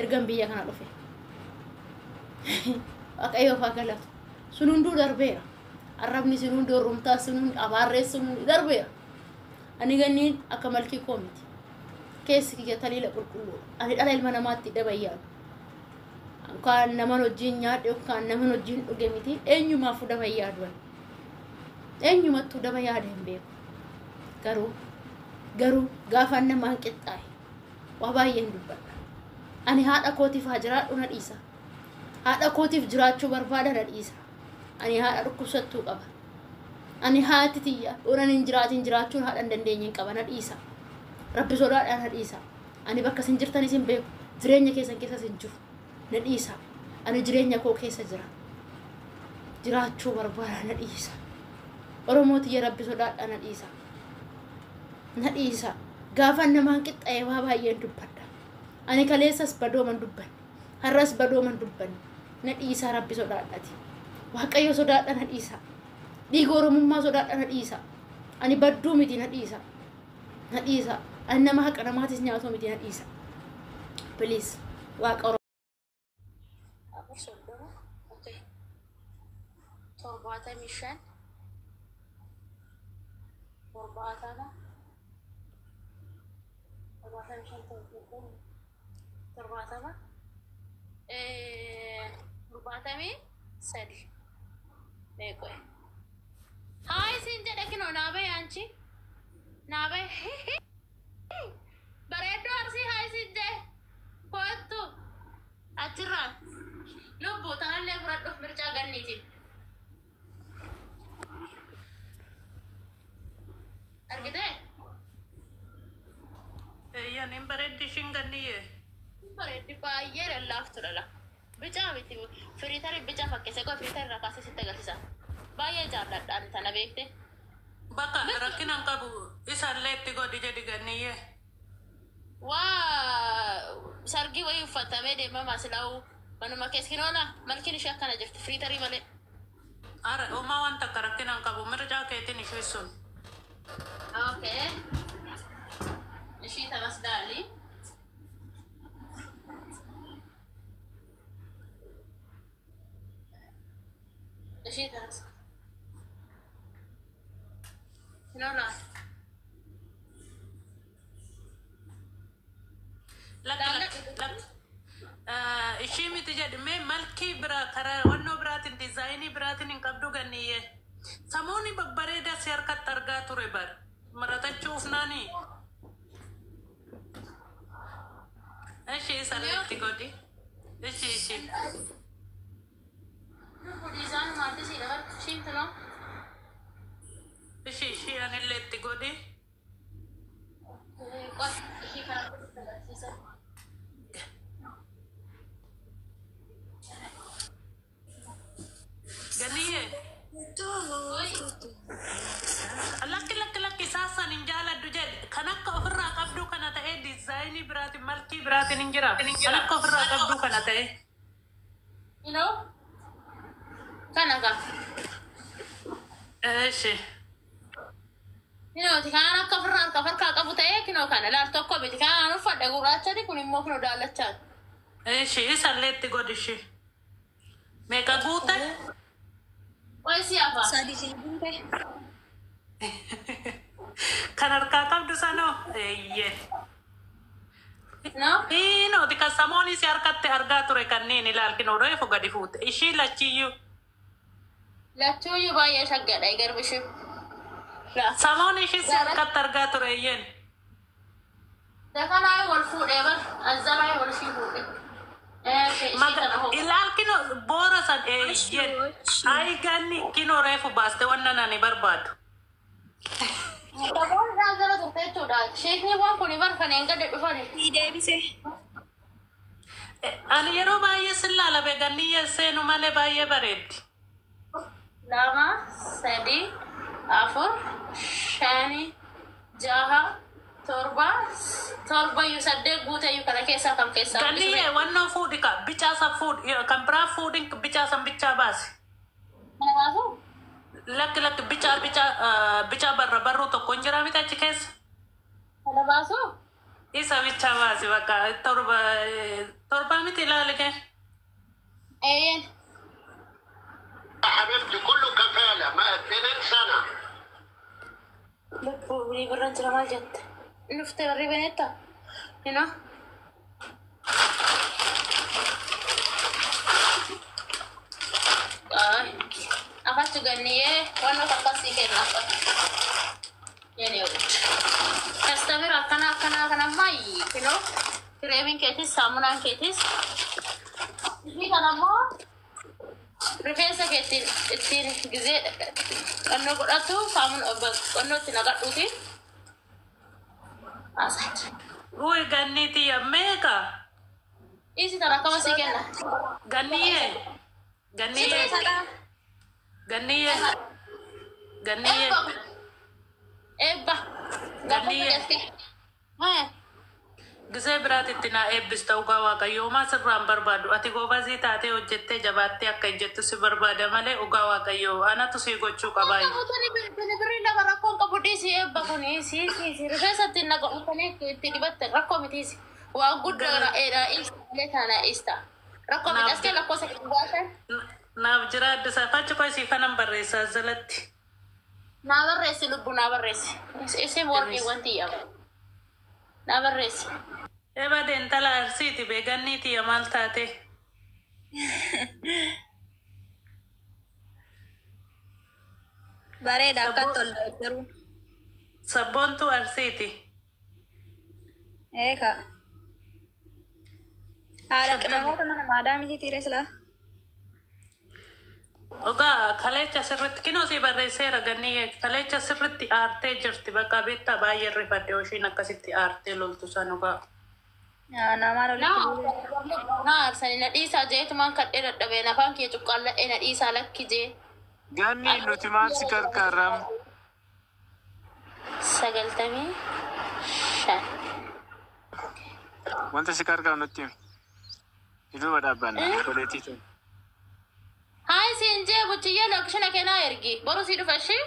ergan biyya kana dhufe waaqayyo faagalatu sun hunduu darbeera arrabni sun hunduu rumtaa sun abaarree sun darbeera ani ganniin akka malkii koo miti keessi kiyya taliila qulqulluu ani dhala ilma namaatti dabayyaa kan nama wajjin nyaadhe kan nama wajjin dhuge miti eenyumaafuu dabayyaa du'an eenyumattuu dabayyaa hin beeku garuu gaafa namaan qixxaaye waa baay'een dubbadha ani haadha kootiif haa jiraadhu na dhiisa haadha kootiif jiraachuu barbaada na dhiisa ani haadha dhukkubsattuu qaba ani haati tiyya uran hin jiraatin jiraachuun haadha hin dandeenye qaba na dhiisa rabbi sodaadhaan na dhiisa ani bakka isin jirtan isin beeku jireenya keessan keessa isin jiru na dhiisa ani jireenya koo keessa jira jiraachuu barbaada na dhiisa oromooti ya rabbi sodaadhaan na dhiisa gaafa namaan qixxaaye waa baay'een dubbadha ani kaleessas badooman dubbanne har'as badooman dubbanne na dhiisa rabbi sodaadhaati waaqayyo sodaadha na dhiisa dhiiga oromummaa sodaadha na dhiisa ani badduu miti na dhiisa ani nama haqa namaatis nyaatu miti na dhiisa please waaqa okay torbaata mishan torbaatana torbaatama torbaatami sadi beekoe hai sin jedhe kino naabe anchi naabe bareedo arsi hai sidde kottu achirraan lubbu tanallee fudhadhuuf mircaa ganniitiin argite yanin bareeddi shinganniye bareeddi baay'ee lallaaftu dhala bicaa miti firiitari bica fakkise koo firiitari irraa kaasee sitti agarsiisa baay'ee jaalladhaan tana beekte bakka rakkinan qabu isaallee itti godhi jedhi ganniye waa sargii wayii uffatamee deemamaa silaa'u manuma keessinoona malkiin ishee akkana jirti firiitarii malee ara uumaa wanta akka rakkinan qabu mircaa keetiin ishee sun okay ishii tamas daali ishii tamas Nona. Ishii miti jedhime malkii bira karaa wannoo biraatiin diizaayinii biraatiin hin qabdu ganniye samuuni babbareeda si harkatti argaa ture bar maratachuuf naani ishii saleetti godhi ishii diizaayinii maatii si dabar shiintino ishii anillee itti godhi ishii kana agarsiisa ganniye lakki saasan hin jaaladhu jedhe kan akka ofirraa qabdu kana ta'e diizaayinii biraatiin malkii biraatiin hin jira kan akka ofirraa qabdu kana ta'e kana gaa ishii ti kan akka ofirraa harka farkaa qabu ta'e kinoo kana laal tokko miti kan uffadhe gurraachati kun immoo kinoo daalachaati ishii isallee itti godhi ishii meeqa guute Wasi apa? Sadi sibuk teh. Kan harkaa qabdu sanoo eeyyee No? no tika samooni si harkatti argaa ture kanneen ilaalkinoo reefu gadi fuute ishii lachiyyuu Lachuu baay'ee shaggadha garbishu. samooni ishii si harkatti argaa ture eeyyeen Dakanaa wal fuudhee bar azalaa wal shii fuudhee. ilaalkinoo boora san eeyyeen ayi ganni kinoo reefu baaste wanna nani barbaadu Daboon azala turte jechuudha. Sheekni waan kun bar kan hin gadde dhufani. Ni deebise. ani yeroo baay'ee sillaala beeganniyyee seenu malee baay'ee bareeddi Lama, sadi, afur, shani, jaha, torba yu saddeet guute yu kana keessaa kam keessaa ganniyyee wannoo fuudhi ka bicaa san fuudhi kan biraa fuudhin bicaa san bichaa baasi Kana baasu? lakki bicaa barru tokko hin jira miti achi keessa Kana baasu? isa bichaa baasi bakka torba تلالك اين حبيبتي كله كفالة ما 2 سنة. بولي برا ترى ما جت نفتي بري بنتا هنا أخذت جنيه وأنا تقصي كنا يعني كاستمر أكنا ماي كنو كريمين كيتيس سامونا كيتيس في كنا ما رفيسة كيتين التين جزء أنو قرأتو سامون أبغى أنو تناقض أوتي أصحت هو غنيتي يا ميكا إيش ترى كم سكنا غنية غنية غنية غنية إبا غنية ها gisee biraatitti naa eebbista ugaa waaqayyoomaa sirraan barbaadu ati goobazii taatee hojjettee jabaattee akka ejjettu si barbaada malee ugaa waaqayyoo anatu sii gochuu qabaayi. Bini birrii lafa rakkoon qabu dhiisii eebba kuni si rifeensatti naga dhufanii itti dibatte rakkoo mitiisi waan guddaa illee taana ista rakkoo miti askee lakkoofsa baatan. Naaf jira adda saafachi koo isii kanan barreessaa jalatti. Naa barreessi lubbuu naa barreessi isin warqii wanti yaaba naa barreessi. Eba deentala arsiiti beeganniiti ya maal taate. Bareeda akka tolla jiru. Sabboontu arsiiti. Eeka. Haala qinamoota mana maadaamiti tiire silaa. Ogaa kalecha sirritti kinoo si barreesseera gannii kalecha sirritti aartee jirti bakka beektaa baay'ee rifadhe ishiin akkasitti aartee loltu san ogaa. Namaan olitti. Naa arsanii na dhiisaa jeetumaan kadhee dadhabee nafaan kee cuqqaalladhee na dhiisaa lakki jee. Ganni nuti maal si gargaaram? 95. Wanta si gargaaru nutti himi. Iduu badhaabbanna koleetiitu. Hai sinjee buchiyyee lokshina keenaa ergi boru si dhufashi.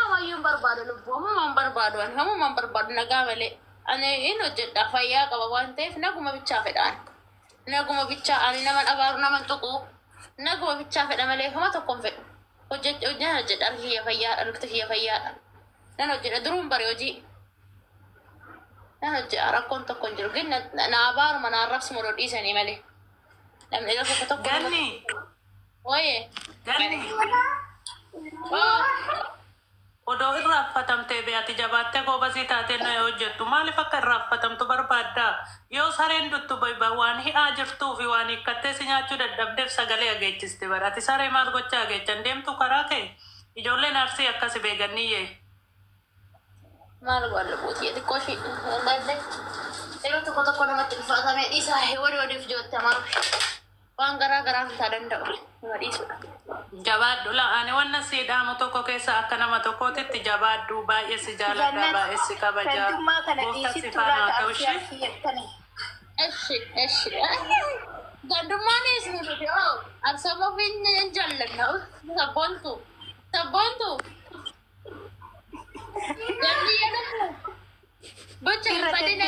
Mayyuun barbaadu lubbuu ammumaan barbaadu ani ammumaan barbaadu nagaa malee ani hin hojjedha fayyaa qaba waan ta'eef naguma bichaa fedhaan naguma bichaa ani naman abaaru naman tuqu naguma bichaa fedha malee homa tokkoon fedhu hojjedha kiyya fayyaadha lukti kiyya fayyaadha nan hojjedha duruun bare hojii nan hojjedha rakkoon tokko hin jiru gin na abaaruma na arrabsi modoo dhiisanii malee namni tokko tokko Ganni. Oye. Ganni. Odoo irraaffatamtee be'ati jabaattee goobazii taatee na hojjettu maaliif akka irraaffatamtu barbaaddaa yoo sareen duttu boyba waan hi'aa jirtuu fi waan hiikkattee si nyaachuu dadhabdeef sagalee ageechiste badhaati saree maal gochaa ageechan deemtu karaa kee ijoolleen arsii akkasi beeganniyyee. Maal godha buutii xiqqoo shi ilaalle yeroo tokko namatti dhufaatamee dhiisaa wali waliif jootte amaru waan garaa garaa fitaa danda'u nama dhiisudha. Jabaadhu ani wanna si dhaamu tokko keessa akka nama tokkootitti jabaadhu baay'ee si jaaladha baay'ee si kabajaa gooftaa si faana ta'u ishee. Eshi gandummaan eesni nuti arsama ofiin jaalladha sabboontu gamni jedhamu bocha fadina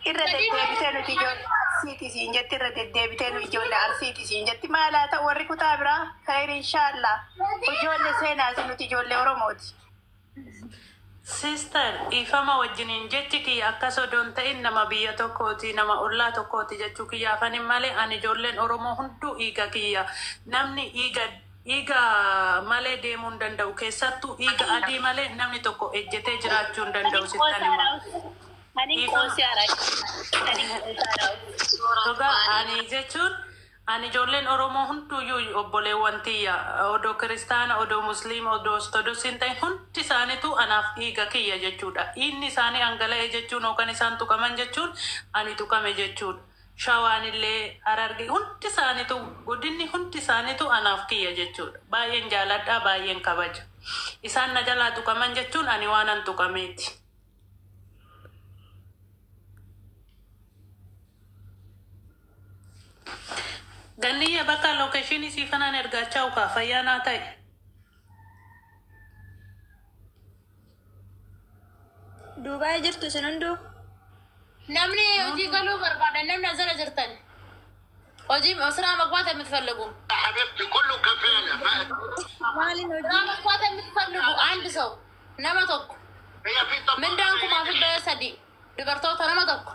Irra deddeebitee nuti ijoollee arsiiti siin jetti irra deddeebitee nuti ijoollee arsiiti siin jetti maalaa ta'u warri kutaa biraa khayri inshaallah ijoollee seenaasi nuti ijoollee Oromooti. Sister, ifama wajjiniin jechi kiyya akkas odoon ta'in nama biyya tokkooti nama ollaa tokkooti jechuu kiyyaafan malee ani ijoolleen Oromoo hunduu dhiiga kiyya namni dhiiga malee deemuu hin danda'u keessattuu dhiiga adii malee namni tokko ejjetee jiraachuu hin danda'u sittan hima. Ani jechuun ani ijoolleen Oromoo hunduyyuu obboleewwan tiyya odoo kiristaana odoo musliima odoo ortodoksiin ta'in hundi isaaniitu anaaf dhiiga kiyya jechuudha. Inni isaanii hangala'e jechuun yookaan isaan tuqaman jechuun ani tuqame jechuudha. Shawaan illee Harargee hundi isaaniitu godinni hundi isaaniitu anaaf kiyya jechuudha. Baay'een jaaladhaa baay'een kabaja. Isaan na jalaa tuqaman jechuun ani waanan tuqameeti. Ganniyya bakka lokeeshinii siifanaan ergaachaa ukaa fayyaanaa ta'e. Duubaay jirtu isin hunduu. namni hojii galuu barbaadan namni asirra jirtan hojii sira magbaata የምትፈልጉ حبيبتي كله كفاله ما Maaliin sira hojii? magbaata የምትፈልጉ አንድ ሰው nama tokko هي في طبعا mindaan kumaa fi ba'ee sadii dubartoota nama tokko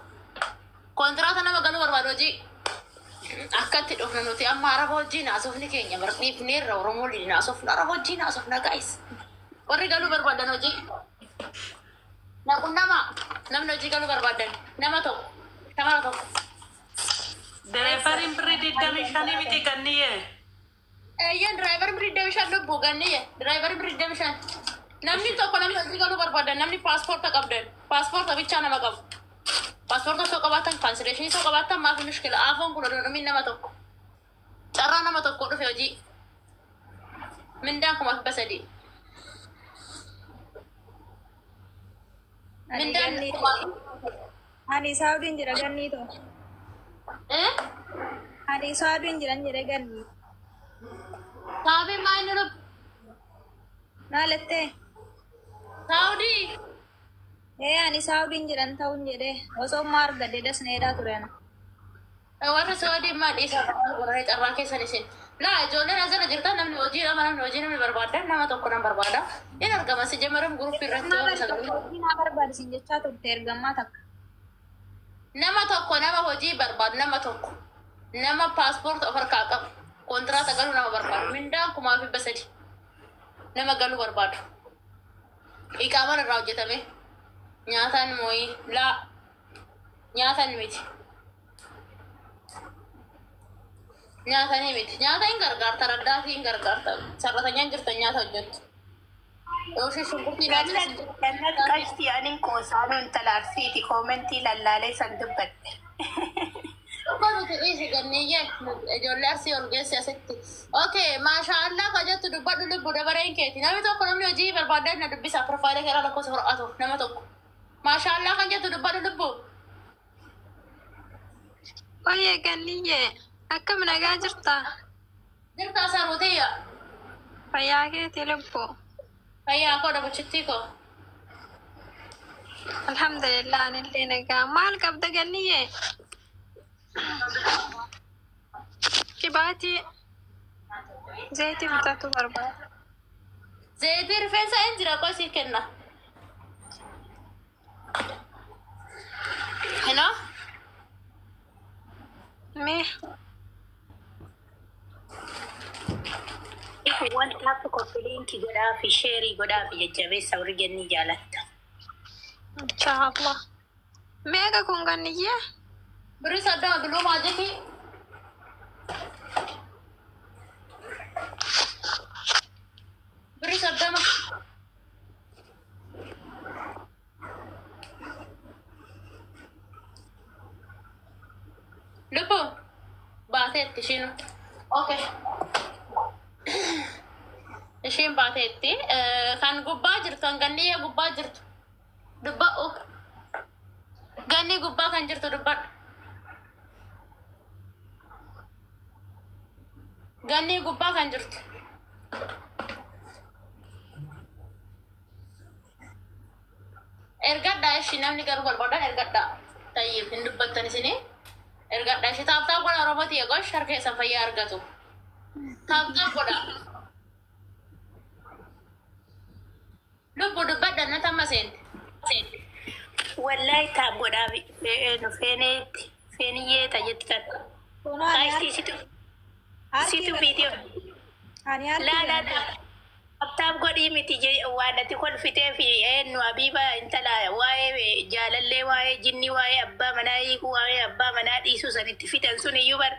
kontiraata nama galuu barbaadu hojii akkatti dhufna nuti amma araba hojiin haasofni keenya barsiifneerra oromoo liin haasofna araba hojiin haasofna gaa'is warri galuu barbaadan hojii nama namni hojii galuu barbaadan nama tokko shamara tokko Dereefariin birrii 25 miti ganniyyee. eeyyan diraayivarii birrii 25 lubbuu ganniyye diraayivarii birrii 25 namni tokko namni hojii galuu barbaadan namni paaspoorta qabdan paaspoorta bichaa nama qabu paaspoorta soo qabaatan kaansileeshinii soo qabaatan maafi mushkila aafoon kun odoonumii nama tokko carraa nama tokko dhufe hojii mindaan kuma dhibba sadii mindaan Ani Saudiin jira gannii too. Ani Saudiin jiran jedhe gannii. Saawbii maa inni lubbu Maalittee? saawudii Ani Saudiin jiran ta'uun jedhe osoo ammaa argadde dasneedhaa turan. warra saawudii maa dhiisaa warra carraa keessan isin laa ijoolleen asirra jirtan namni hojii nama namni hojii namni barbaadan nama tokko nan barbaada in argama si jamaram guruppii irratti waan sagalee Hojii naa barbaadisin jechaa turte ergammaa takka. nama tokko nama hojii barbaadu nama tokko nama paaspoorta of harkaa qabu kontiraata galuu nama barbaadu mindaan kumaa fi basadi nama galuu barbaadu iqaaman irraa hojjetame nyaataan mooyii laa nyaataan miti nyaatanii miti nyaata hin gargaarta raddaatii hin gargaarta sarratanyaan jirtan nyaata hojjettu yooshi shunkurtii Jannat qashtii anin qoosaanuu intala arsiiti koomentii lallaalee san dubbatte. Dhufa nuti dhiisi ganniyyee ijoollee arsii ol geesse asitti. Okay, maashaallah ka jettu dubbadhu lubbu dabareen keeti. Namni tokko namni hojii barbaadan na dubbisa profaayila keeraa lakkoofsa fudhatu nama tokko. Maashaallah kan jettu dubbadhu lubbu. Oye ganniyyee akkam nagaa jirta? Jirtaa saruutiyya. Fayyaa keeti lubbuu. Fayyaa koo dabachitti koo. Alhamdulillah anillee nagaa. Maal qabda ganniyyee? Kibaatii zayitii bitatu barbaada. Zayitii rifeensa hin jira koo siif kenna. Hello? Mee Wanta akka koppiliinki godhaa fi sheerii godhaa fi jajjabeessa warri jennii jaalatta. inshaallah. Meeqa kun ganniyyee? Biri saddama biluu maajiti. Biri saddama. Lubbu baateetti ishiin. Okay. Ishiin baateetti. Kan gubbaa jirtu kan ganniyyee gubbaa jirtu. Dubba'u. Ganni gubbaa kan jirtu dubbadhu. Ganni gubbaa kan jirtu. Ergadhaa ishii namni garuu barbaadan ergadhaa. Tayyib hin dubbattan isinii. Ergadhaa ishii taaptaa godha Oromooti eegosh harka keessan fayyaa argatu. Taaptaa godha. Lubbu dubbadha na tamma seente. Wallahi taab godhaa nu feeneetti feeniyyee tajetti kan. Qaayistii situ viidiyoo. Ani harki Laa. Abtaab godhii miti waan ati kolfitee fi nu Habiba intala waa'ee jaalallee waa'ee jinni waa'ee abbaa manaa hiikuu waa'ee abbaa manaa dhiisuu sanitti fidan sun iyyuu bar